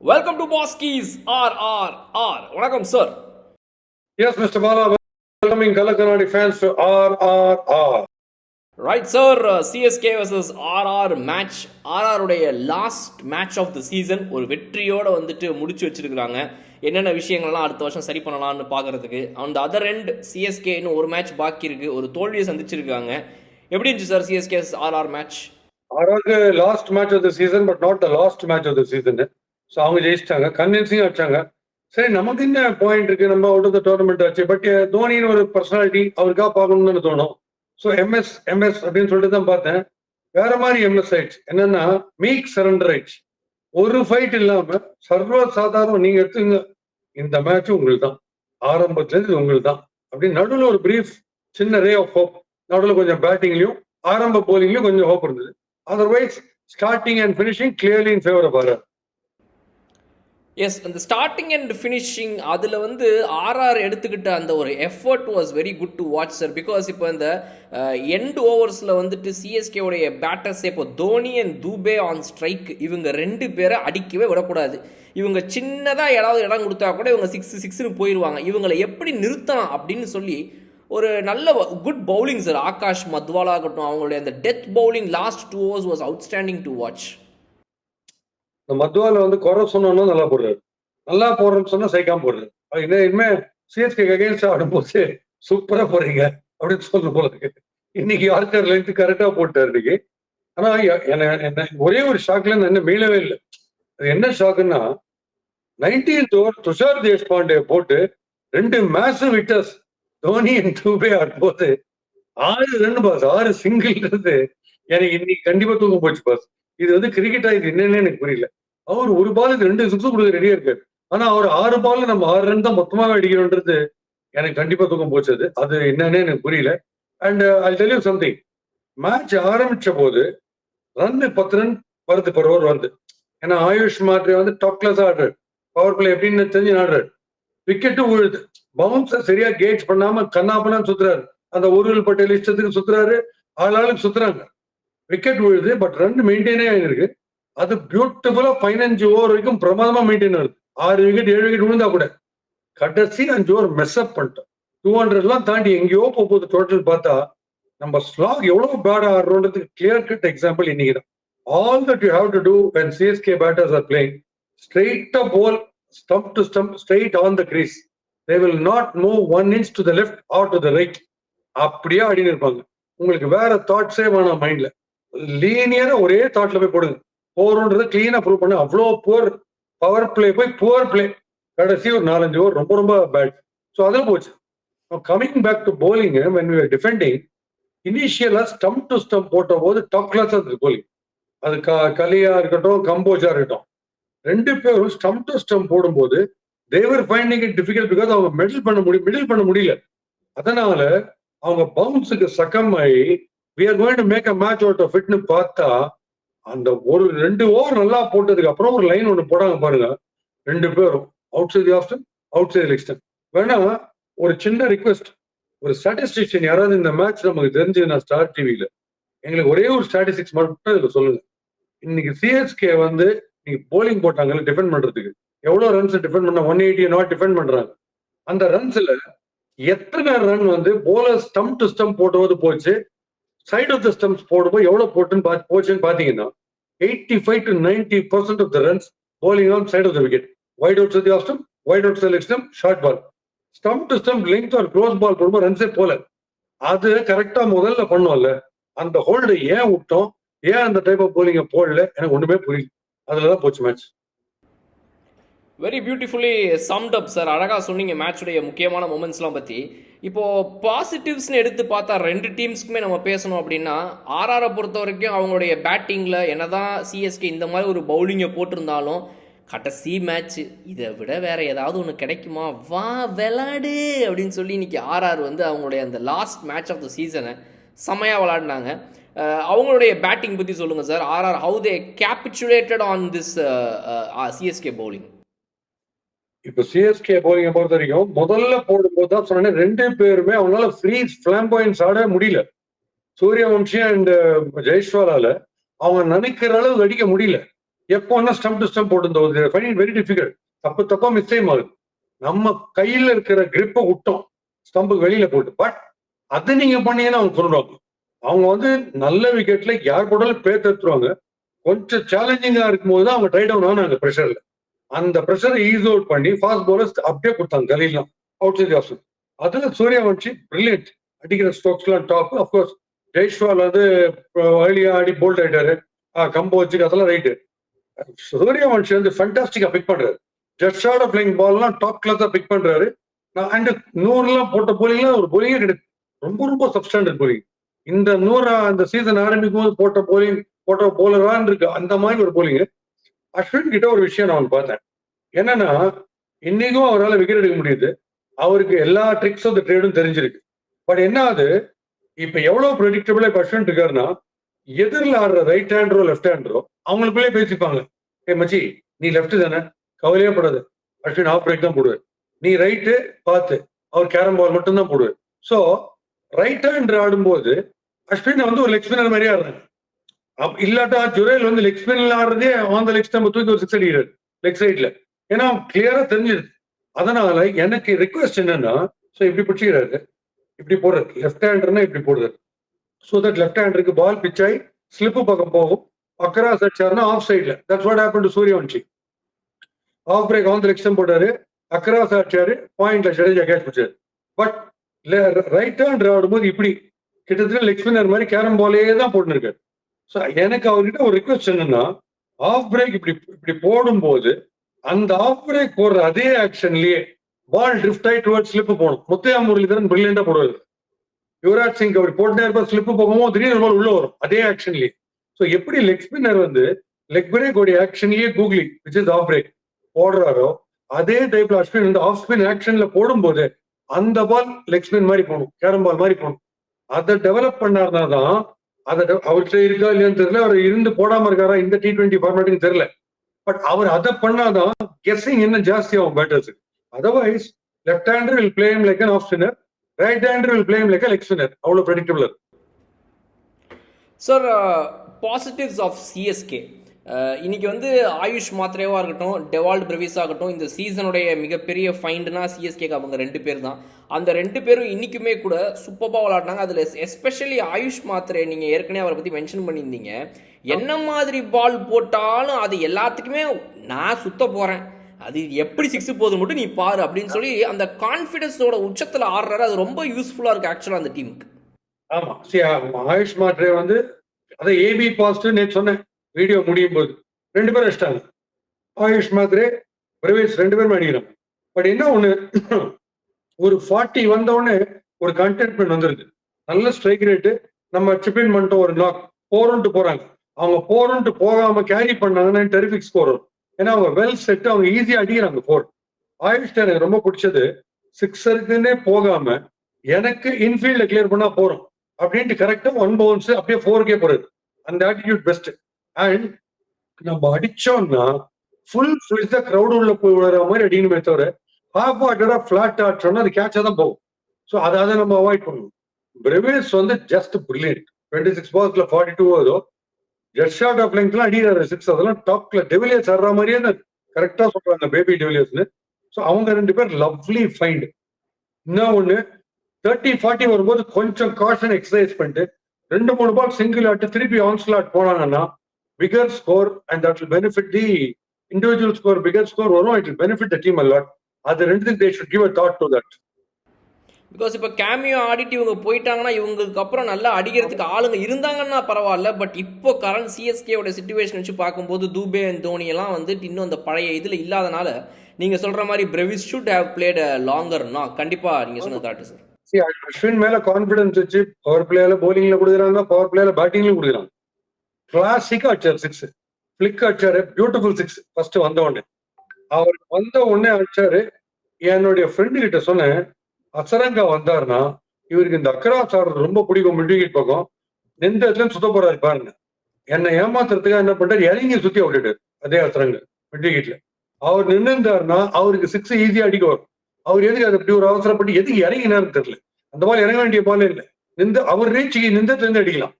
Welcome to Boski's RRR. வணக்கம் sir. Yes, Mr. Bala, welcoming Kalakanadi fans to RRR. Right, sir. CSK vs RR match. RR உடைய last match of the season ஒரு வெற்றியோட வந்துட்டு முடிச்சு வச்சிருக்காங்க. என்னென்ன விஷயங்கள்லாம் அடுத்த வருஷம் சரி பண்ணலாம்னு பார்க்கறதுக்கு. அந்த அதர் எண்ட் சிஎஸ்கே இன்னும் ஒரு மேட்ச் பாக்கி இருக்கு. ஒரு தோல்வியை சந்திச்சிருக்காங்க. எப்படி இருந்துச்சு சார் சிஎஸ்கே RR மேட்ச்? RRக்கு last match of the season but not the last match of the season. So அவங்க ஜெயிச்சிட்டாங்க, கன்வின்சிங்காக அடிச்சாங்க. சரி, நமக்கு என்ன பாயிண்ட் இருக்கு, நம்ம அவுட் ஆஃப் த டோர்னமெண்ட் ஆச்சு. பட் தோனின்னு ஒரு பர்சனாலிட்டி அவருக்காக பார்க்கணும்னு தோணும். ஸோ எம்எஸ் அப்படின்னு சொல்லிட்டு தான் பார்த்தேன். வேற மாதிரி எம்எஸ் ஆயிடுச்சு. என்னன்னா மீக் சரண்டர் ஆயிடுச்சு. ஒரு ஃபைட் இல்லாம சர்வ சாதாரணம் நீங்க எடுத்துங்க, இந்த மேட்ச் உங்களுக்கு தான், ஆரம்பத்துலேருந்து இது உங்களுக்கு தான் அப்படின்னு நடுவில் ஒரு பிரீஃப் சின்ன ரே ஆஃப் ஹோப். நடுவில் கொஞ்சம் பேட்டிங்லயும் ஆரம்ப போலிங்லயும் கொஞ்சம் ஹோப் இருந்தது. Otherwise starting and finishing clearly in favour of RR. Yes, அந்த ஸ்டார்டிங் அண்ட் ஃபினிஷிங் அதில் வந்து ஆர்ஆர் எடுத்துக்கிட்ட அந்த ஒரு effort was very good to watch sir. Because இப்போ இந்த எண்ட் ஓவர்ஸில் வந்துட்டு சிஎஸ்கேவுடைய பேட்டர்ஸ் இப்போ Dhoni and Dube on strike, இவங்க ரெண்டு பேரை அடிக்கவே விடக்கூடாது. இவங்க சின்னதாக ஏதாவது இடம் கொடுத்தா கூட இவங்க சிக்ஸ்னு போயிடுவாங்க. இவங்களை எப்படி நிறுத்தலாம் அப்படின்னு சொல்லி ஒரு நல்ல குட் பவுலிங் சார். ஆகாஷ் மத்வாலா ஆகட்டும், அவங்களுடைய அந்த death bowling last 2 overs was outstanding to watch. இந்த மத்வால வந்து குறை சொன்னோம்னா நல்லா போடுறாரு, நல்லா போடுறேன்னு சொன்னா சைக்காம போடுறாரு. இனிமே சிஎஸ்கே அகைன்ஸ்ட் ஆடும்போது சூப்பரா போறீங்க அப்படின்னு சொல்ற போல இருக்கு. இன்னைக்கு யார்கர் லென்த் கரெக்டா போட்டாரு இன்னைக்கு. ஆனா என்ன ஒரே ஒரு ஷாக்ல என்ன மீளவே இல்லை. அது என்ன ஷாக்குன்னா 19th ஓவர் துஷார் தேஷ்பாண்டே போட்டு 2 massive hitters Dhoni and Dube ஆடும்போது 6 ரன் பாஸ், 6 சிங்கிள் இருந்து எனக்கு இன்னைக்கு கண்டிப்பா தூக்கம் போச்சு பாஸ். இது வந்து கிரிக்கெட்டா, இது என்னன்னு எனக்கு புரியல. அவர் ஒரு பாலுக்கு 2 சிக்ஸ் கொடுக்க ரெடியா இருக்காரு. ஆனா அவர் 6 பால்ல நம்ம 6 ரன் தான் மொத்தமாவே அடிக்கிறோன்றது எனக்கு கண்டிப்பா தூக்கம் போச்சது. அது என்னன்னு எனக்கு புரியல. And I tell you something, match ஆரம்பிச்ச போது ரன் 10 ரன் வருது பர் ஓவர் வந்து. ஏன்னா ஆயுஷ் மாத்ரே வந்து டாப் கிளாஸ் ஆடுறாரு, பவர் பிளே எப்படின்னு தெரிஞ்சு ஆடுறாரு. விக்கெட்டும் விழுது, பவுன்ஸை சரியா கேட்ச் பண்ணாம கண்ணாப்பண்ணான்னு சுத்துறாரு. அந்த ஒருவில் பட்டேல் இஷ்டத்துக்கு சுத்துறாரு, ஆளாளுக்கு சுத்துறாங்க. விக்கெட் விழுது, பட் ரன் மெயின்டைனே ஆயிருக்கு. அது பியூட்டிஃபுல்லா 15 ஓவர் வரைக்கும் பிரமாதமா மெயின்டைன் ஆகுது. 6 விக்கெட் 7 விக்கெட் விழுந்தா கூட கடைசி 5 ஓவர் மெஸ் அப் பண்ணிட்டோம். 200 எல்லாம் தாண்டி எங்கேயோ போகுது டோட்டல் பார்த்தா நம்ம ஸ்லாக் எவ்வளவு பேட் ஆடுறோன்றதுக்கு கிளியர் கட் எக்ஸாம்பிள் இன்னைக்கு தான். All that you have to do when CSK batters are playing, straight up ball, stump to stump, straight on the crease. They will not move 1 inch to the left or to the right. அப்படியே ஆடினு இருப்பாங்க. உங்களுக்கு வேற தாட்ஸே வேணாம் மைண்ட்ல. லீனியரா ஒரே தாட்ல போய் போடுங்க. போறோன்றதை கிளீனா ப்ரூவ் பண்ண. அவ்வளோ புவர் பவர் பிளே போய் புவர் பிளே கடைசி ஒரு 4-5 ஓவர் ரொம்ப ரொம்ப பேட். ஸோ அதில் போச்சு. Coming back to bowling, when we were defending, இனிஷியலா ஸ்டம்ப் டு ஸ்டம்ப் போட்ட போது டாப் கிளாஸா இருந்தது போலிங். அது கலியா இருக்கட்டும், கம்போஜா இருக்கட்டும், 2 பேரும் ஸ்டம்ப் டு ஸ்டம்ப் போடும்போது தேவர் ஃபைண்டிங் இட் டிஃபிகல்ட். பிகாஸ் அவங்க மிடில் பண்ண முடியல. அதனால அவங்க பவுன்ஸுக்கு சக்கம் ஆகி we are going to make a match out of itனு பார்த்தா அந்த ஒரு 2 ஓவர் நல்லா போட்டதுக்கு அப்புறம் ஒரு லைன் ஒன்று போடாங்க பாருங்க. 2 பேரும் outside off stump, outside எக்ஸ்டன். வேணா ஒரு சின்ன ரிக்வெஸ்ட், ஒரு ஸ்டாட்டிஸ்டிஷியன் யாராவது இந்த மேட்ச் நமக்கு தெரிஞ்சதுன்னா ஸ்டார் டிவியில எங்களுக்கு ஒரே ஒரு ஸ்டாட்டிஸ்டிக்ஸ் மட்டும் இதுல சொல்லுங்க. இன்னைக்கு சிஎஸ்கே வந்து நீங்க போலிங் போட்டாங்கல்ல டிஃபெண்ட் பண்றதுக்கு, எவ்வளவு ரன்ஸ் டிஃபெண்ட் பண்ண 180 நாட் டிஃபெண்ட் பண்றாங்க. அந்த ரன்ஸ்ல எத்தனை ரன் வந்து போலர் ஸ்டம்ப் டு ஸ்டம்ப் போடும்போது போச்சு, சைட் ஆஃப் த ஸ்டம்ப்ஸ் போடும்போது எவ்வளவு போச்சுன்னு பாத்தீங்கன்னா 85 to 90% of the runs bowling on side of the wicket. Wide out side of stump, wide out side stump, short ball. Stump to stump length or close ball போடும்போது ரன்ஸே போல. அது கரெக்டா முதல்ல பண்ணுவோம்ல, அந்த ஹோல்டு ஏன் விட்டோம், ஏன் அந்த டைப் ஆஃப் போலிங்க போடல, எனக்கு ஒண்ணுமே புரியல. அதுலதான் போச்சு மேட்ச். வெரி பியூட்டிஃபுல்லி சம்ட் அப் சார். அழகாக சொன்னீங்க மேட்சுடைய முக்கியமான மூமெண்ட்ஸ்லாம் பற்றி. இப்போது பாசிட்டிவ்ஸ்னு எடுத்து பார்த்தா 2 டீம்ஸ்க்குமே நம்ம பேசணும் அப்படின்னா, ஆர்ஆரை பொறுத்த வரைக்கும் அவங்களுடைய பேட்டிங்கில் என்ன தான் சிஎஸ்கே இந்த மாதிரி ஒரு பவுலிங்கை போட்டிருந்தாலும் கடைசி மேட்ச்சு இதை விட வேறு ஏதாவது ஒன்று கிடைக்குமா, வா விளாடு அப்படின்னு சொல்லி இன்றைக்கி ஆர்ஆர் வந்து அவங்களுடைய அந்த லாஸ்ட் மேட்ச் ஆஃப் த சீசனை செம்மையாக விளாடினாங்க. அவங்களுடைய பேட்டிங் பற்றி சொல்லுங்கள் sir. RR how they capitulated on this CSK bowling. இப்ப சிஎஸ்கே போலிங்க பொறுத்த வரைக்கும் முதல்ல போடும்போது தான் சொன்னேன், 2 பேருமே அவங்களால ஃப்ரீ ஃபிளாம்போயின்ஸ் ஆட முடியல. சூரியவம்சி அண்ட் ஜெய்ஸ்வாலால அவங்க நினைக்கிற அளவு அடிக்க முடியல. எப்போன்னா ஸ்டம்ப் டு ஸ்டம்ப் போட்டு ஃபைண்ட் வெரி டிஃபிகல்ட். தப்பா மிஸ்டேக் ஆகுது. நம்ம கையில இருக்கிற கிரிப்பை விட்டோம் ஸ்டம்புக்கு வெளியில போட்டு. பட் அது நீங்க பண்ணீங்கன்னா அவங்க கொண்டுருவாங்க. அவங்க வந்து நல்ல விக்கெட்ல யார் போட்டாலும் பேர் தடுத்துருவாங்க. கொஞ்சம் சேலஞ்சிங்கா இருக்கும்போது தான் அவங்க ட்ரை டவுன் ஆனாங்க ப்ரெஷர்ல. அந்த ப்ரெஷரை ஈஸ் அவுட் பண்ணி ஃபாஸ்ட் பவுலர்ஸ் அப்படியே கொடுத்தாங்க கலீல்லாம் அவுட் சைட் ஆஃப். அதுல சூர்யவன்ஷி பிரில்லியன்ட். அடிக்கிற ஸ்ட்ரோக்ஸ்லாம் டாப். அப்கோர்ஸ் ஜெய்ஸ்வால் வந்து ஏர்லியா ஆடி போல்ட் ஆயிட்டாரு. கம்போ வச்சு அதெல்லாம் ரைட்டு. சூர்யவன்ஷி வந்து ஃபண்டாஸ்டிக்கா பிக் பண்றாரு. ஜஸ்ட் ஷார்ட் ஆஃப் பிளேயிங் பால்லாம் டாப் கிளாஸா பிக் பண்றாரு. அண்ட் 100 போட்ட போலிங்லாம் ஒரு போலிங்கே கிடையாது. ரொம்ப சப்ஸ்டாண்டர்ட் போலிங். இந்த 100 அந்த சீசன் ஆரம்பிக்கும் போது போட்ட போலரான் இருக்கு அந்த மாதிரி ஒரு போலிங். அஸ்வின் கிட்ட ஒரு விஷயம் நான் பார்த்தேன். என்னன்னா இன்னைக்கும் அவரால் விக்கெட் எடுக்க முடியுது. அவருக்கு எல்லா ட்ரிக்ஸ் ஆஃப் த ட்ரேடும் தெரிஞ்சிருக்கு. பட் என்ன ஆகுது, இப்ப எவ்வளவு ப்ரெடிக்டபிளா இப்ப அஸ்வின் இருக்காருன்னா, எதிரில் ஆடுற ரைட் ஹேண்டரோ லெஃப்ட் ஹேண்டரோ அவங்களுக்குள்ளே பேசிப்பாங்க. ஏ மச்சி, நீ லெஃப்ட் தானே, கவலையே படாது, அஸ்வின் ஆஃப் பிரேக் தான் போடுவார். நீ ரைட்டு பார்த்து, அவர் கேரம் பால் மட்டும் தான் போடுவார். ஸோ ரைட் ஹேண்டர் ஆடும்போது அஸ்வின் வந்து ஒரு லெக் ஸ்பின்னர் மாதிரியே ஆடுறாங்க. இல்லாட்டா ஜுரேல் வந்து லெக் ஸ்பின்ல ஆடுறதே ஆன் த லெக் ஸ்டம்ப் தூக்கி ஒரு 6 அடிக்கிறார் லெக் சைட்ல. ஏன்னா கிளியரா தெரிஞ்சிருது. அதனால எனக்கு ரிக்வெஸ்ட் என்னன்னா, ஸோ இப்படி பிடிச்சிக்கிறாரு, இப்படி போடுறாரு, லெஃப்ட் ஹேண்டர்னா இப்படி போடுறாரு. ஸோ தட் லெஃப்ட் ஹேண்டருக்கு பால் பிச் ஆகி ஸ்லிப்பு பக்கம் போகும். அக்ராஸ் அடிச்சாருன்னா ஆஃப் சைட்ல. That's what happen to Suryavanshi. Off break on the leg stump போட்டாரு, அக்ராஸ் அடிச்சாரு, பாயிண்ட்ல ஜடேஜா கேட்ச் பிடிச்சாரு. பட் ரைட் ஹேண்டர் ஆடும்போது இப்படி கிட்டத்தட்ட லெக் ஸ்பின்னர் மாதிரி கேரம் பாலே தான் போட்டுன்னு இருக்காரு. ஸோ எனக்கு அவர்கிட்ட ஒரு ரிக்வெஸ்ட் என்னன்னா, ஆஃப் பிரேக் இப்படி போடும்போது அந்த ஆஃப் பிரேக் போடுற அதே ஆக்ஷன்லயே பால் ட்ரிஃப்ட் ஆகி டுவர்ட் ஸ்லிப் போகணும். முத்தையா முரளிதரன் பிரில்லியண்டா போடுவாரு. யுவராஜ் சிங் அப்படி போட்டே இருப்பார், ஸ்லிப் போகும்போது திடீர்னு பால் உள்ள வரும் அதே ஆக்ஷன்லயே. ஸோ எப்படி லெக் ஸ்பின்னர் வந்து லெக் பிரேக் உடைய ஆக்ஷன்லயே googly which is off break போடுறாரோ, அதே டைப்ல அஸ்வின் வந்து ஆஃப் ஸ்பின் ஆக்ஷன்ல போடும்போது அந்த பால் லெக் ஸ்பின் மாதிரி போகணும், கேரம் பால் மாதிரி போகணும். அதை டெவலப் பண்ணாருனா தான், அதை அவர்கிட்ட இருக்கா இல்லையான்னு தெரியல, அவர் இருந்து போடாம இருக்காரா இந்த T20 ஃபார்மேட்டுக்கு தெரியல. பட் அவர் அதை பண்ணாதான் கெஸ்ஸிங் இன்னும் ஜாஸ்தி ஆகும் பேட்டர்ஸுக்கு. Otherwise left hander will play like an off spinner, right hander will play like leg spinner. அவ்வளவு predictable. Sir, positives of CSK இன்னைக்கு வந்து ஆயுஷ் மாத்ரேவா இருக்கட்டும், டெவால்ட் பிரவிஸா ஆகட்டும், இந்த சீசனுடைய மிகப்பெரிய ஃபைண்டுனா சிஎஸ்கேக்கு அவங்க 2 பேர் தான். அந்த 2 பேரும் இன்னைக்குமே கூட சூப்பராக விளாட்னாங்க. அதில் எஸ்பெஷலி ஆயுஷ் மாத்ரே, நீங்கள் ஏற்கனவே அவரை பற்றி மென்ஷன் பண்ணியிருந்தீங்க. என்ன மாதிரி பால் போட்டாலும் அது எல்லாத்துக்குமே நான் சுத்த போகிறேன், அது எப்படி 6 போகுது மட்டும் நீ பாரு அப்படின்னு சொல்லி அந்த கான்ஃபிடன்ஸோட உச்சத்தில் ஆடுறாரு. அது ரொம்ப யூஸ்ஃபுல்லாக இருக்குது ஆக்சுவலாக அந்த டீமுக்கு. ஆமா, ஆயுஷ் மாத்ரே வந்து அதை ஏபி பாசிட்டிவ் நேற்று சொன்னேன் வீடியோ முடியும் போது. 2 பேரும் அடிச்சிட்டாங்க. ஆயுஷ் மாத்ரே, பிரவேஷ் 2 பேரும் அடிக்கிறாங்க. பட் என்ன ஒண்ணு, ஒரு 40 வந்த உடனே ஒரு கண்டென்ட்மெண்ட் வந்துருது. நல்ல ஸ்ட்ரைக் ரேட்டு, நம்ம சிப்பின் பண்ணிட்டோம் ஒரு நாக், 4 போறாங்க. அவங்க 4 போகாம கேரி பண்ணாங்கன்னா டெரிஃபிக் ஸ்கோர் வரும். ஏன்னா அவங்க வெல் செட், அவங்க ஈஸியா அடிக்கிறாங்க 4. ஆயுஷ் எனக்கு ரொம்ப பிடிச்சது, 6 போகாம எனக்கு இன்ஃபீல்ட கிளியர் பண்ணா போறோம் அப்படின்ட்டு கரெக்டா 1 பவுன்ஸ் அப்படியே 4 போறது. அந்த ஆட்டிடியூட் பெஸ்ட். அண்ட் நம்ம அடிச்சோம்னா ஃபுல் ஃபிளிட்ஸா கிரௌட் உள்ள போய் விடுற மாதிரி அடிக்கணுமே தவிர ஹாஃப் ஹார்ட்டடா ஃபிளாட் ஆட்சோம்னா அது கேட்சா தான் போகும். ஸோ அதை நம்ம அவாய்ட் பண்ணணும். பிரவேஸ் வந்து ஜஸ்ட் பிரில்லியன்ட். 26 பால்ஸ்ல 42 வருதோ, ஜஸ்ட் ஷார்ட் ஆஃப் லெங்க்லாம் அடிக்கிறாரு 6. அதெல்லாம் டாப்ல டெவிலியர்ஸ் ஆடுற மாதிரியே தான் கரெக்டா சொல்றாங்க, பேபி டெவிலியர்ஸ்னு. ஸோ அவங்க 2 பேர் லவ்லி ஃபைண்ட். இன்னும் ஒண்ணு, 30-40 வரும்போது கொஞ்சம் காஷன் எக்ஸசைஸ் பண்ணிட்டு 2-3 பால் சிங்கிள் ஆட்டு திருப்பி ஆன்ஸ்லாட் போனாங்கன்னா bigger score, and that will benefit the individual score. Bigger score வரும், it will benefit the team a lot. அது ரெண்டுத்துக்கு they should give a thought to that. Because இப்போ கேமியோ ஆடிட்டு இவங்க போயிட்டாங்கன்னா இவங்களுக்கு அப்புறம் நல்லா அடிக்கிறதுக்கு ஆளுங்க இருந்தாங்கன்னா பரவாயில்ல. பட் இப்போ கரண்ட் சிஎஸ்கேவோட சிச்சுவேஷன் வச்சு பார்க்கும்போது தூபே அண்ட் தோனி எல்லாம் வந்துட்டு இன்னும் அந்த பழைய இதில் இல்லாதனால நீங்கள் சொல்கிற மாதிரி பிரவிஸ் ஷுட் ஹேவ் பிளேட் லாங்கர்னா கண்டிப்பாக நீங்கள் சொன்ன தாட்டு சார். அஸ்வின் மேல கான்பிடன்ஸ் வச்சு பவர் பிளேல போலிங்ல கொடுக்குறாங்க, பவர் பிளேல பேட்டிங்ல கொடுக்குறாங்க. கிளாசிக்கா அடிச்சார் 6, பிளிக் அடிச்சாரு, பியூட்டிஃபுல் 6 ஃபர்ஸ்ட் வந்த உடனே. அவருக்கு வந்த உடனே அடிச்சாரு. என்னுடைய ஃப்ரெண்டு கிட்ட சொன்னேன், அசரங்கா வந்தாருன்னா இவருக்கு இந்த அக்ராஸ் ஆடுறது ரொம்ப பிடிக்கும், மிட் விக்கெட் பக்கம் எந்த இடத்துல சுத்த போறாரு பாருங்க. என்னை ஏமாத்துறதுக்காக என்ன பண்றாரு, இறங்கி சுத்தி விட்டுட்டாரு அதே அசரங்க மிட் விக்கெட்ல. அவர் நின்றுந்தாருன்னா அவருக்கு 6 ஈஸியா அடிக்க வரும். அவர் எதுக்கு அதை அப்படி ஒரு அவசரப்பட்டு எதுக்கு இறங்கினாருன்னு தெரியல. அந்த பால் இறங்க வேண்டிய பால் இல்லை, அவர் ரீச்சுக்கு நின்றதுல இருந்து அடிக்கலாம்.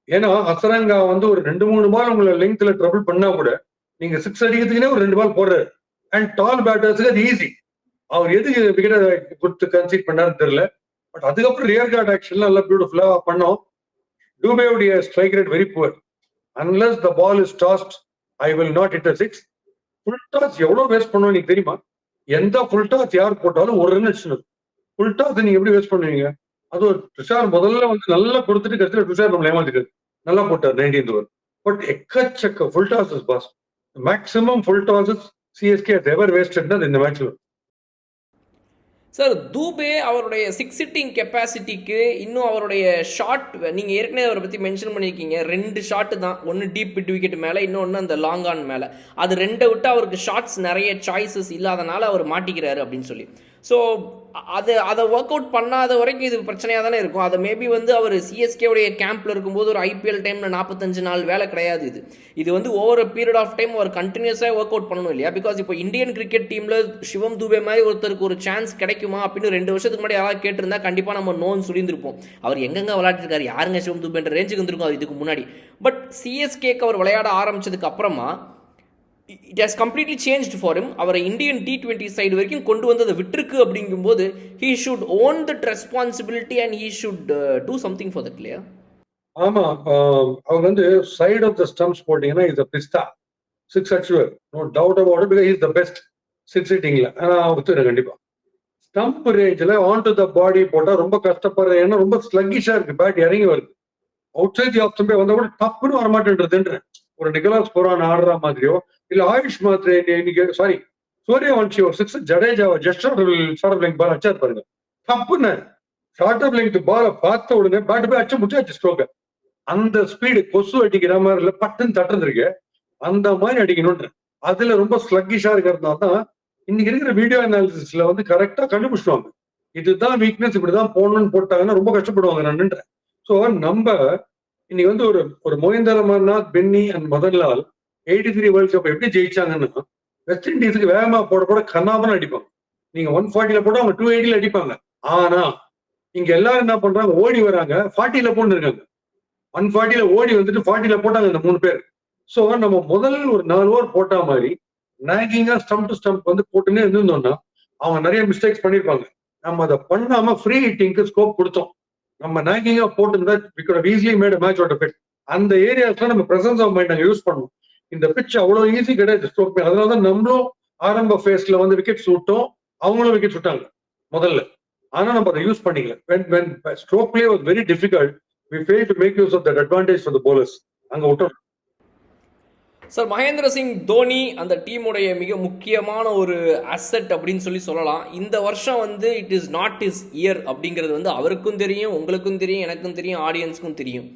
ஏன்னா அசரங்கா வந்து ஒரு 2-3 பால் உங்களை லெங்க்ல ட்ரபிள் பண்ணா கூட நீங்க 6 அடிக்கிறதுக்குனே ஒரு 2 பால் போடுறாரு. அண்ட் டால் பேட்டர்ஸ்க்கு அது ஈஸி. அவர் எதுக்கு விக்கெட் கொடுத்து கன்சீட் பண்ணாருன்னு தெரியல. பட் அதுக்கப்புறம் ரியர் கார்டு ஆக்ஷன்ல நல்லா பியூட்டிஃபுல்லா பண்ணோம். டூபேவுடைய strike rate very poor. Unless the ball is tossed I will not hit a 6. Full toss எவ்வளவு வேஸ்ட் பண்ணுவோம் நீங்க தெரியுமா? எந்த ஃபுல் டாஸ் யார் போட்டாலும் ஒரு ரன் அடிச்சிடும். ஃபுல் டாஸ் நீங்க எப்படி வேஸ்ட் பண்ணுவீங்க? அது ஒரு துஷார் முதல்ல வந்து நல்லா கொடுத்துட்டு கடைசியில் துஷார் நம்மள ஏமாத்திட்டாரு. நல்லா போட்டார் 19th ஓவர். பட் எக்கச்சக்க full tosses boss. Maximum full tosses CSK ever வேஸ்டட்னா இந்த மேட்ச்ல. சார் தூபே அவருடைய சிக்ஸ் சிட்டிங் கெப்பாசிட்டிக்கு இன்னும் அவருடைய ஷாட், நீங்கள் ஏற்கனவே அவரை பற்றி மென்ஷன் பண்ணியிருக்கீங்க, 2 ஷாட்டு தான், ஒன்று டீப் மிட் விக்கெட் மேலே, இன்னொன்று அந்த லாங் ஆன் மேலே. அது 2 விட்டு அவருக்கு ஷாட்ஸ் நிறைய சாய்ஸஸ் இல்லாதனால அவர் மாட்டிக்கிறாரு அப்படின்னு சொல்லி. ஸோ அதை ஒர்க் அவுட் பண்ணாத வரைக்கும் இது பிரச்சனையாக தானே இருக்கும். அதை மேபி வந்து அவர் சிஎஸ்கேவுடைய கேம்பில் இருக்கும்போது ஒரு ஐபிஎல் டைமில் 45 நாள் வேலை கிடையாது. இது வந்து ஓவர் பீரியட் ஆஃப் டைம் அவர் கண்டினியூஸாக ஒர்க் அவுட் பண்ணணும் இல்லையா? பிகாஸ் இப்போ இந்தியன் கிரிக்கெட் டீமில் சிவம் தூபே மாதிரி ஒருத்தருக்கு ஒரு சான்ஸ் கிடைக்குமா அப்படின்னு 2 வருஷத்துக்கு முன்னாடி யாராவது கேட்டிருந்தா கண்டிப்பாக நம்ம நோன்னு சொல்லியிருந்திருப்போம். அவர் எங்கெங்க விளையாட்டுருக்காரு, யாருங்க சிவம் தூபேன்ற ரேஞ்சுக்கு வந்திருக்கும் அது இதுக்கு முன்னாடி. பட் சிஎஸ்கேக்கு அவர் விளையாட ஆரம்பிச்சதுக்கு அப்புறமா it has completely changed for him. அவரை இந்தியன் T20 சைடு வரைக்கும் கொண்டு வந்ததை விட்டுருக்கு. அப்படிங்கும்போது he should own that responsibility and he should do something for that இல்லையா? ஆமா, அவங்க வந்து சைட் ஆஃப் த ஸ்டம்ப்ஸ் போட்டீங்கன்னா இஸ் பிஸ்தா 6 அச்சுவர், no doubt about it, because is the best 6 ஹிட்டிங்ல. ஒத்துறேன் கண்டிப்பா. ஸ்டம்ப் ரேஞ்சில் ஆன் டு த பாடி போட்டா ரொம்ப கஷ்டப்படுற, ஏன்னா ரொம்ப ஸ்லக்கிஷா இருக்கு, பேட் இறங்கி வருது. அவுட் சைட் ஆஃப் ஸ்டம்பே வந்தா கூட டப்புன்னு வரமாட்டேன்றதுன்றேன். ஒரு நிக்கலாஸ் புரான் ஆடுற மாதிரியோ இல்ல ஆயுஷ் மாத்திரை இன்னைக்கு சாரி சூரியவன்ஷி ஒரு 6 ஜடேஜாவை ஜஸ்ட் ஷார்ட் ஆஃப் லெங்க் பால் அச்சார் பாருங்க. டப்புன்னு ஷார்ட் ஆஃப் லெங்க் பாலை பார்த்த உடனே பேட் போய் அச்சு முடிச்சாச்சு ஸ்ட்ரோக்க. அந்த ஸ்பீடு கொசு அடிக்கிற மாதிரி இல்ல, பட்டுன்னு தட்டுறதுருக்கு அந்த மாதிரி அடிக்கணும்ன்ற. அதுல ரொம்ப ஸ்லக்கிஷா இருக்கிறதுனால தான் இன்னைக்கு இருக்கிற வீடியோ அனாலிசிஸ்ல வந்து கரெக்டா கண்டுபிடிச்சிடுவாங்க. இதுதான் வீக்னஸ், இப்படிதான் போடணும்னு போட்டாங்கன்னா ரொம்ப கஷ்டப்படுவாங்க நான். ஸோ நம்ம இன்னைக்கு வந்து ஒரு Mohinder Amarnath, Binny and Madan Lal 83 world cup எப்படி ஜெயிச்சாங்கன்னா வெஸ்ட் இண்டீஸுக்கு வேகமா போட கண்ணாமன்னு அடிப்பாங்க. நீங்க 140ல போட்டா அவங்க 280ல அடிப்பாங்க. ஆனா இங்க எல்லாரும் என்ன பண்றாங்க, ஓடி வராங்க 40ல போட்டு இருக்காங்க. 140ல ஓடி வந்துட்டு 40ல போட்டாங்க இந்த 3 பேர். சோ நம்ம முதல் ஒரு 4 ஓவர் போட்டா மாதிரி நாகிங்கா ஸ்டம்ப் டு ஸ்டம்ப் வந்து போட்டுன்னே இருந்தோம்னா அவங்க நிறைய மிஸ்டேக்ஸ் பண்ணிருப்பாங்க. நம்ம அதை பண்ணாம ஃப்ரீ ஹிட்டிங்க்கு ஸ்கோப் கொடுத்தோம். நம்ம நாகிங்கா போட்டுருந்தா we could have easily made a match out of it. அந்த ஏரியாஸ்ல நம்ம பிரசன்ஸ் ஆஃப் மைண்ட் நாங்க யூஸ் பண்ணுவோம். இந்த பிட்ச் அவ்வளவு ஈஸி கிடையாது ஸ்ட்ரோக். அதனாலதான் நம்மளும் ஆரம்ப ஃபேஸ்ல வந்து விக்கெட் விட்டோம், அவங்களும் விக்கெட் விட்டாங்க முதல்ல. ஆனா நம்ம அதை யூஸ் பண்ணிக்கல. when stroke play was very difficult, we failed to make use of that advantage for the bowlers. அங்க விட்டோம். சார் மகேந்திர சிங் தோனி அந்த டீமுடைய மிக முக்கியமான ஒரு அசெட் அப்படின்னு சொல்லலாம். இந்த வருஷம் வந்து it is not is year அப்படிங்கிறது வந்து அவருக்கும் தெரியும், உங்களுக்கும் தெரியும், எனக்கும் தெரியும், ஆடியன்ஸுக்கும் தெரியும்.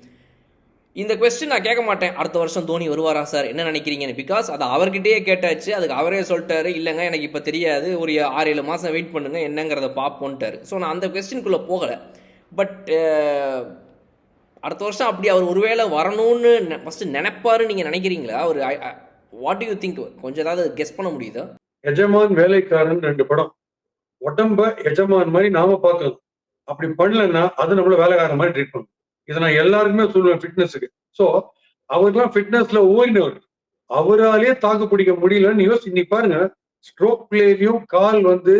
இந்த கொஸ்டின் நான் கேட்க மாட்டேன், அடுத்த வருஷம் தோனி வருவாரா சார் என்ன நினைக்கிறீங்கன்னு. பிகாஸ் அதை அவர்கிட்டயே கேட்டாச்சு, அதுக்கு அவரே சொல்லிட்டாரு, இல்லைங்க எனக்கு இப்போ தெரியாது, ஒரு 6-7 மாதம் வெயிட் பண்ணுங்க என்னங்கிறத பார்ப்போன்ட்டாரு. ஸோ நான் அந்த கொஸ்டின்குள்ளே போகலை. பட் அடுத்த வருஷம் அப்படி அவர் ஒருவேளை வரணும்னு ஃபர்ஸ்ட் நினைப்பாருன்னு நீங்க நினைக்கிறீங்களா? ஒரு வாட் டு யூ திங்க்? கொஞ்சம் ஏதாவது கெஸ் பண்ண முடியுதா? எஜமான் வேலைக்காரன் 2 படம். உடம்ப எஜமான் மாதிரி நாம பார்க்கணும். அப்படி பண்ணலன்னா அது நம்மள வேலைக்காரன் மாதிரி ட்ரீட் பண்ணும். இதை நான் எல்லாருக்குமே சொல்லுவேன் ஃபிட்னஸுக்கு. ஸோ அவர்லாம் ஃபிட்னஸ்ல ஓடினவர். அவராலேயே தாக்கு பிடிக்க முடியலன்னு யோசி. இன்னைக்கு பாருங்க, ஸ்ட்ரோக் பிளேலையும் கால் வந்து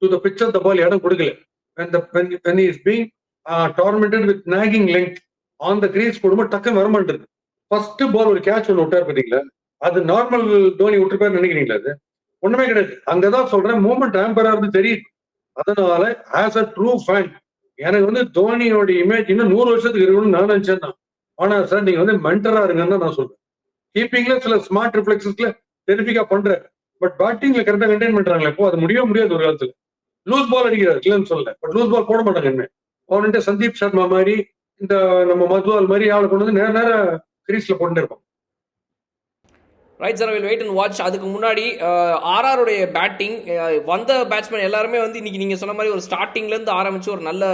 to the pitch of the ball இடம் கொடுக்கல. when he is being tormented with nagging length on the crease போடும்போது டக்குன்னு வரமாட்டேது. ஃபர்ஸ்ட் பால் ஒரு கேட்ச் ஒன்று விட்டார் பார்த்தீங்களா, அது நார்மல் தோனி விட்டுருப்பாரு நினைக்கிறீங்களா? அது ஒண்ணுமே கிடையாது. அங்கதான் சொல்றேன், மூமெண்ட் ஆம்பரா இருந்து தெரியுது. அதனால ஆஸ் அ ட்ரூ ஃபேன் எனக்கு வந்து தோனியோட இமேஜ் இன்னும் 100 வருஷத்துக்கு இருக்கணும்னு நான் நினைச்சேன் தான். ஆனா சார் நீங்க வந்து மென்டரா இருங்கன்னு தான் நான் சொல்றேன். கீப்பிங்ல சில ஸ்மார்ட் ரிஃப்ளெக்ஸஸ்ல டெரிஃபிக்கா பண்றாரு, பட் பேட்டிங்ல கரெக்டா மெயின்டைன் பண்றாங்களே, இப்போ அது முடியாது ஒரு காலத்துல. லூஸ் பால் அடிக்கிறார் இல்லைன்னு சொல்லல, பட் லூஸ் பால் போட மாட்டாங்க. என்ன அவன்கிட்ட சந்தீப் சர்மா மாதிரி, இந்த நம்ம மதுவால் மாதிரி ஆளை கொண்டு வந்து நேர கிரீஸ்ல போட்டு இருப்போம். Right sir, will wait and watch. அதுக்கு முன்னாடி ஆர்ஆருடைய பேட்டிங் வந்த பேட்ஸ்மேன் எல்லாருமே வந்து இன்னைக்கு நீங்கள் சொன்ன மாதிரி ஒரு ஸ்டார்டிங்லேருந்து ஆரம்பித்து ஒரு நல்ல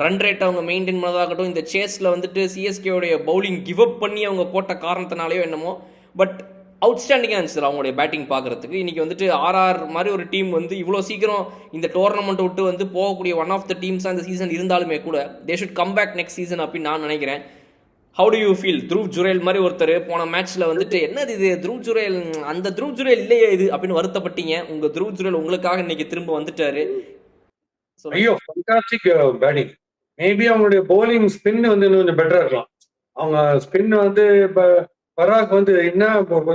ரன் ரேட் அவங்க மெயின்டைன் பண்ணதாகட்டும், இந்த சேஸில் வந்துட்டு சிஎஸ்கேவுடைய பவுலிங் கிவ் அப் பண்ணி அவங்க போட்ட காரணத்தினாலேயோ என்னமோ, பட் அவுட்ஸ்டாண்டிங்காக இருந்துச்சு சார் அவங்களுடைய பேட்டிங் பார்க்குறதுக்கு. இன்றைக்கி வந்துட்டு ஆர்ஆர் மாதிரி ஒரு டீம் வந்து இவ்வளோ சீக்கிரம் இந்த டோர்னமெண்ட் விட்டு வந்து போகக்கூடிய ஒன் ஆஃப் த டீம்ஸாக இந்த சீசன் இருந்தாலுமே கூட they should come back next season அப்படின்னு நான் நினைக்கிறேன். How do you feel Dhruv Jurel மாதிரி ஒருத்தர் போன மேட்ச்ல வந்துட்டு என்னது இது த்ரூவ் ஜுரேல், அந்த த்ரூவ் ஜுரேல் இல்லையே இது அப்படின்னு வருத்தப்பட்டீங்க. உங்க த்ரூவ் ஜுரேல் உங்களுக்காக இன்னைக்கு திரும்ப வந்துட்டாரு. சொல்லுங்க. ஐயோ ஃபண்டாஸ்டிக் பேட்டிங். மேபி அவங்களுடைய bowling ஸ்பின் வந்து இன்னும் கொஞ்சம் பெட்டரா இருக்கலாம். அவங்க ஸ்பின் வந்து இப்ப பராக் வந்து என்ன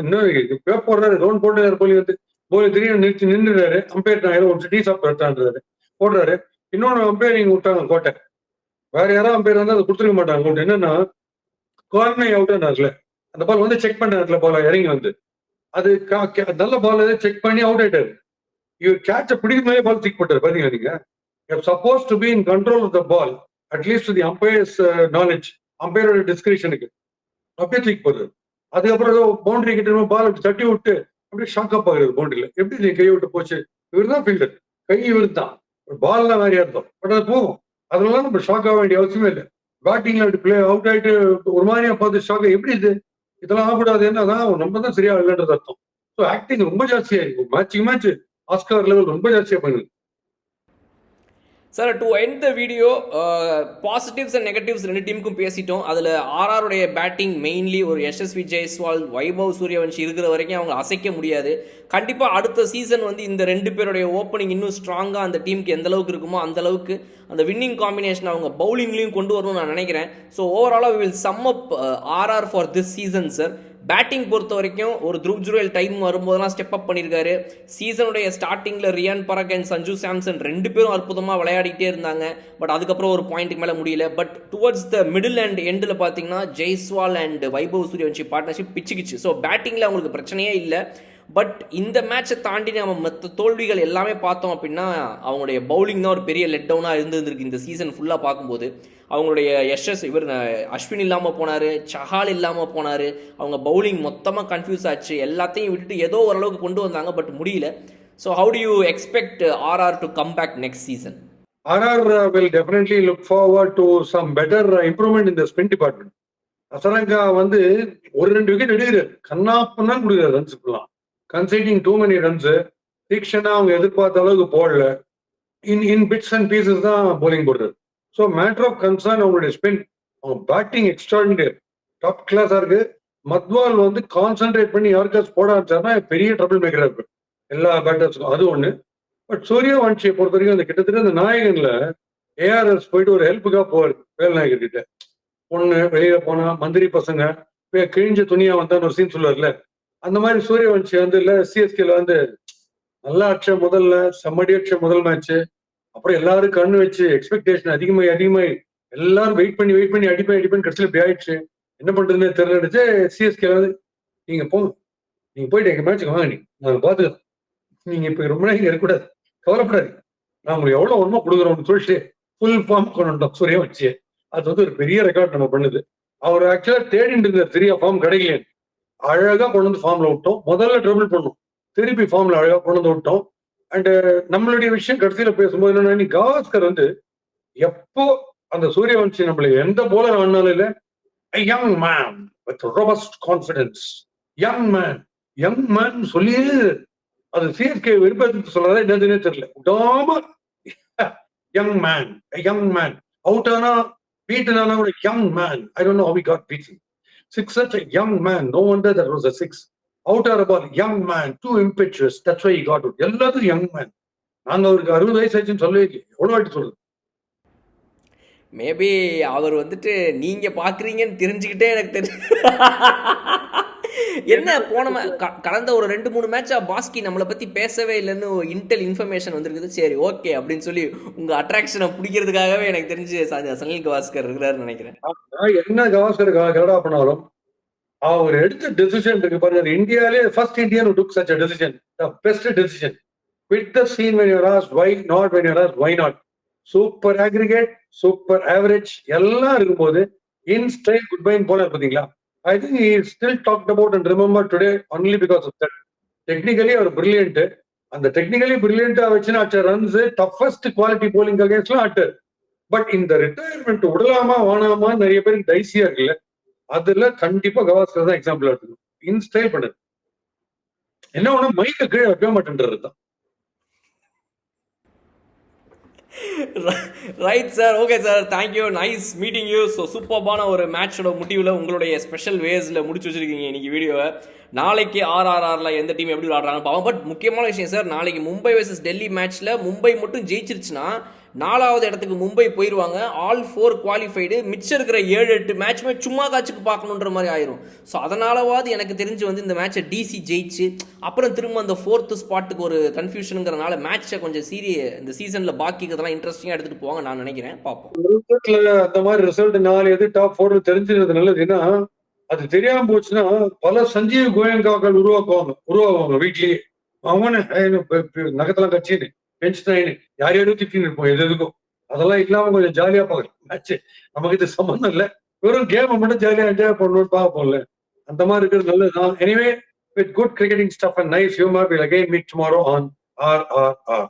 இன்னும் இப்ப போடுறாரு ரவுண்ட் போட்டு போலி வந்து போலி திடீர்னு நின்றுறாரு. அம்பையர் நான் ஏதோ ஒரு டீ சாப்பிட்டு எடுத்தான்றாரு போடுறாரு. இன்னொன்று அம்பையரிங் விட்டாங்க கோட்டை. வேற யாராவது அம்பையர் வந்து அதை கொடுத்துருக்க மாட்டாங்க. கோட்டை என்னன்னா கார்னை அவுட்னார்ல அந்த பால் வந்து செக் பண்ண இடத்துல பால் இறங்கி வந்து அது நல்ல பால் செக் பண்ணி அவுட் ஆயிட்டாரு. இவர் கேட்ச பிடிக்கும் போதே பால் தூக்கி போட்டாரு. பாத்தீங்களா நீங்க? You're supposed to be in control of the ball, at least to the umpire's knowledge, அம்பையரோட டிஸ்கிரிப்ஷனுக்கு அப்படியே தூக்கி போடுறது. அதுக்கப்புறம் ஏதோ பவுண்டரி கிட்ட பால் தட்டி விட்டு அப்படியே ஷாக் அப் ஆகுறது பவுண்டரியில. எப்படி நீ கை விட்டு போச்சு? இவர் தான் ஃபீல்டர், கை இவர் தான், பால்லாம் வேற இருந்தோம். பட் அது போகும். அதனால நம்ம ஷாக் ஆக வேண்டிய அவசியமே இல்லை. பேட்டிங்ல அப்படி பிளே அவுட் ஆயிட்டு ஒரு மாதிரியா பார்த்து ஷாக் எப்படி இது இதெல்லாம் ஆகக்கூடாது. என்னதான் நம்ம தான் சரியா இல்லைன்றது அர்த்தம். ஸோ ஆக்டிங் ரொம்ப ஜாஸ்தியா இருக்கும். மேட்ச் ஆஸ்கார் லெவல் ரொம்ப ஜாஸ்தியா பண்ணுது. Sir to end the video, positives and negatives ரெண்டு டீமுக்கும் பேசிட்டோம். அதில் ஆர்ஆருடைய பேட்டிங் மெயின்லி ஒரு யசஸ்வி ஜெய்ஸ்வால், வைபவ் சூரியவன்ஷி இருக்கிற வரைக்கும் அவங்க அசைக்க முடியாது. கண்டிப்பாக அடுத்த சீசன் வந்து இந்த ரெண்டு பேருடைய ஓப்பனிங் இன்னும் ஸ்ட்ராங்காக அந்த டீமுக்கு எந்த அளவுக்கு இருக்குமோ அந்த அளவுக்கு அந்த வின்னிங் காம்பினேஷன் அவங்க பவுலிங்லையும் கொண்டு வரணும்னு நான் நினைக்கிறேன். ஸோ ஓவராலாக will sum up RR for this season sir. Batting பொறுத்த வரைக்கும் ஒரு த்ரூவ் ஜுரேல் டைம் வரும்போதெல்லாம் ஸ்டெப் அப் பண்ணியிருக்காரு. சீசனுடைய ஸ்டார்டிங்கில் ரியான் பராக் அண்ட் சஞ்சு சாம்சன் ரெண்டு பேரும் அற்புதமாக விளையாடிட்டே இருந்தாங்க. பட் அதுக்கப்புறம் ஒரு பாயிண்ட்டுக்கு மேலே முடியல. But towards the middle and எண்டில் பார்த்தீங்கன்னா ஜெய்ஸ்வால் அண்ட் வைபவ் சூரியவன்ஷி பார்ட்னர்ஷிப் பிச்சுக்கிச்சு. ஸோ பேட்டிங்கில் அவங்களுக்கு பிரச்சனையே இல்லை. பட் இந்த மேட்சை தாண்டி நம்ம மற்ற தோல்விகள் எல்லாமே பார்த்தோம் அப்படின்னா அவங்களுடைய பவுலிங் தான் ஒரு பெரிய லெட் டவுனாக இருந்திருக்கு இந்த சீசன் ஃபுல்லாக பார்க்கும்போது. அவங்களுடைய இவர் அஸ்வின் இல்லாமல் போனார், சஹால் இல்லாமல் போனார். அவங்க பவுலிங் மொத்தமாக கன்ஃபியூஸ் ஆச்சு. எல்லாத்தையும் விட்டுட்டு ஏதோ ஓரளவுக்கு கொண்டு வந்தாங்க, பட் முடியல. So how do you expect RR to come back next season? RR will definitely look forward to some better improvement in the spin department. Azarenka வந்து ஒரு 2 விக்கெட் எடுக்கிறார். கண்ணாப்புன்னு தான் கொடுக்குறாரு runs ஃபுல்லாம். கன்சைடிங் two many runs. Theekshana அவங்க எதிர்பார்த்த அளவுக்கு போடல. இன் பிட்ஸ் அண்ட் பீசஸ் தான் போலிங் போடுறாரு. ஸோ மேட்டர் ஆஃப் கன்சர்ன் அவங்களுடைய ஸ்பின். அவங்க பேட்டிங் எக்ஸ்ட்ராடினரி டாப் கிளாஸா இருக்கு. மத்வால் வந்து கான்சென்ட்ரேட் பண்ணி யாருக்காச்சும் போட ஆரம்பிச்சாருன்னா பெரிய ட்ரபிள் மேக்கரா இருக்கு எல்லா பேட்டர்ஸுக்கும். அது ஒண்ணு. பட் சூரியவன்ஷியை பொறுத்த வரைக்கும் அந்த கிட்டத்தட்ட அந்த நாயகன்ல ஏஆர்எஸ் போயிட்டு ஒரு ஹெல்ப்புக்காக போவார் வேல்நாயகர் கிட்ட. பொண்ணு வெளியில போனா மந்திரி பசங்க கிழிஞ்ச துணியா வந்தான்னு ஒரு சீன் சொல்லுவார்ல, அந்த மாதிரி சூரியவன்ஷி வந்து இல்ல சிஎஸ்கேல வந்து நல்லா அடிச்ச முதல்ல செம்மடி அடிச்ச முதல் மேட்ச். அப்புறம் எல்லாரும் கண்ணு வச்சு எக்ஸ்பெக்டேஷன் அதிகமாகி எல்லாரும் வெயிட் பண்ணி அடிப்பேன் கடைசியில் இப்படி ஆயிடுச்சு. என்ன பண்றதுன்னு தெரியலடிச்சு சிஎஸ்கேல வந்து நீங்க போங்க, நீங்க போயிட்டு எங்க மேட்சுக்கு வாங்க, நீங்க பாத்துக்கலாம், நீங்க இப்ப ரொம்ப நேரம் இருக்கக்கூடாது, கவலைப்படாது, நான் உங்களுக்கு எவ்வளவு வருமா கொடுக்குறோம்னு சொல்லிட்டு ஃபுல் ஃபார்ம் கொண்டு வந்தோம் சூரியவன்ஷியை. அது வந்து ஒரு பெரிய ரெக்கார்ட் நம்ம பண்ணுது. அவர் ஆக்சுவலா தேடிட்டு இருந்தார், சரியா ஃபார்ம் கிடைக்கல. அழகா கொண்டு வந்து ஃபார்ம்ல விட்டோம். முதல்ல ட்ரபிள் பண்ணோம், திருப்பி ஃபார்ம்ல அழகா கொண்டு வந்து விட்டோம். அண்ட் நம்மளுடைய விஷயம் கடைசியில பேசும்போது என்னன்னா, கவாஸ்கர் வந்து எப்போ அந்த சூரியவன்ஷி நம்மள எந்த போலர் ஆனாலும் இல்ல, young man with robust confidence, young man சொல்லியே அது சிஎஸ்கே விருப்பத்துக்கு சொல்றதா என்னதுன்னே தெரியல. விடாம யங் மேன் அவுட் ஆனா beaten கூட young man. I don't know how he got beaten. Six, such a young man. No wonder that was a six. Out or about young man, too impetuous. That's why he got it. எல்லாத்துக்கும் young man. நாங்க அவருக்கு 60 வயசு ஆச்சுன்னு சொல்லவே இல்லை. எவ்வளவு வாட்டி சொல்றது? மேபி அவர் வந்துட்டு நீங்க பாக்குறீங்கன்னு தெரிஞ்சுக்கிட்டே எனக்கு தெரியும். என்ன போன கடந்த ஒரு 2-3 மேட்சா பாஸ்கி நம்மளை பத்தி பேசவே இல்லைன்னு இன்டெல் இன்ஃபர்மேஷன் வந்திருக்குது. சரி ஓகே அப்படின்னு சொல்லி உங்க அட்ராக்ஷனை பிடிக்கிறதுக்காகவே எனக்கு தெரிஞ்சு சனில் கவாஸ்கர் இருக்கிறாருன்னு நினைக்கிறேன். என்ன கவாஸ்கர் கரடா பண்ணாலும் அவர் எடுத்த டெசிஷன் இருக்கு பாருங்க. இந்தியாவிலே first Indian who took such a decision, the best decision. Quit the scene when you're asked why not, when you're asked why not. Super aggregate, super average எல்லாம் இருக்கும்போது இன் ஸ்டைல் குட் பைன்னு போனார் பாத்தீங்களா. I think he is still talked about and remembered today only because of that. Technically அவர் brilliant. அந்த technically பிரில்லியண்டா வச்சுன்னு அடிச்ச runs toughest quality bowling அகேன்ஸ்ட்லாம் ஆட்டார். பட் இந்த ரிட்டையர்மெண்ட் விடலாமா வேணாமா நிறைய பேருக்கு டைசியா இருக்குல்ல, அதுல கண்டிப்பா கவாஸ்கர் தான் எக்ஸாம்பிள் எடுத்துக்கணும். இன் ஸ்டைல் பண்ணது என்ன ஒண்ணு மைக்க கீழே வைக்க மாட்டேன்றது தான். Right sir, okay sir, thank you, nice meeting you. So சூப்பர்பான ஒரு மேட்சோட முடிவில் உங்களுடைய ஸ்பெஷல் வேஸில் முடிச்சு வச்சிருக்கீங்க இன்னைக்கு வீடியோவை. நாளைக்கு RRRல எந்த டீம் எப்படி விளாடுறாங்க பாவம். பட் முக்கியமான விஷயம் சார், நாளைக்கு மும்பை vs டெல்லி மேட்ச்ல மும்பை மட்டும் ஜெயிச்சிருச்சுன்னா 4வது இடத்துக்கு மும்பை போயிடுவாங்க. All 4 qualified. மிச்சம் இருக்கிற 7-8 மேட்ச்மே சும்மா காட்சிக்கு பார்க்கணுன்ற மாதிரி ஆயிரும். ஸோ அதனாலவாது எனக்கு தெரிஞ்சு வந்து இந்த மேட்சை டிசி ஜெயிச்சு அப்புறம் திரும்ப அந்த 4th ஸ்பாட்டுக்கு ஒரு கன்ஃபியூஷனுங்கிறனால மேட்சை கொஞ்சம் இந்த சீசனில் பாக்கி இதெல்லாம் இன்ட்ரெஸ்டிங்காக எடுத்துகிட்டு போவாங்க நான் நினைக்கிறேன். பார்ப்போம். அந்த மாதிரி ரிசல்ட் 4 எது டாப் 4 தெரிஞ்சிருந்தது நல்லது. ஏன்னா அது தெரியாம போச்சுன்னா பல சஞ்சீவ் கோயங்காக்கள் உருவாகுவாங்க வீட்லயே. அவனு நகத்தெல்லாம் கட்சின்னு பென்ஷன் யாரையோட திட்டின்னு இருப்போம் எதுக்கும். அதெல்லாம் இல்லாம கொஞ்சம் ஜாலியா பார்க்கலாம் மேட்ச். நமக்கு இது சம்பந்தம் இல்லை, வெறும் கேமை மட்டும் ஜாலியா என்ஜாய் பண்ணணும்னு பார்ப்போம்ல. அந்த மாதிரி இருக்கிறது நல்லதுதான். Anyway, with good cricketing stuff and nice humor, we'll again meet tomorrow on RRR.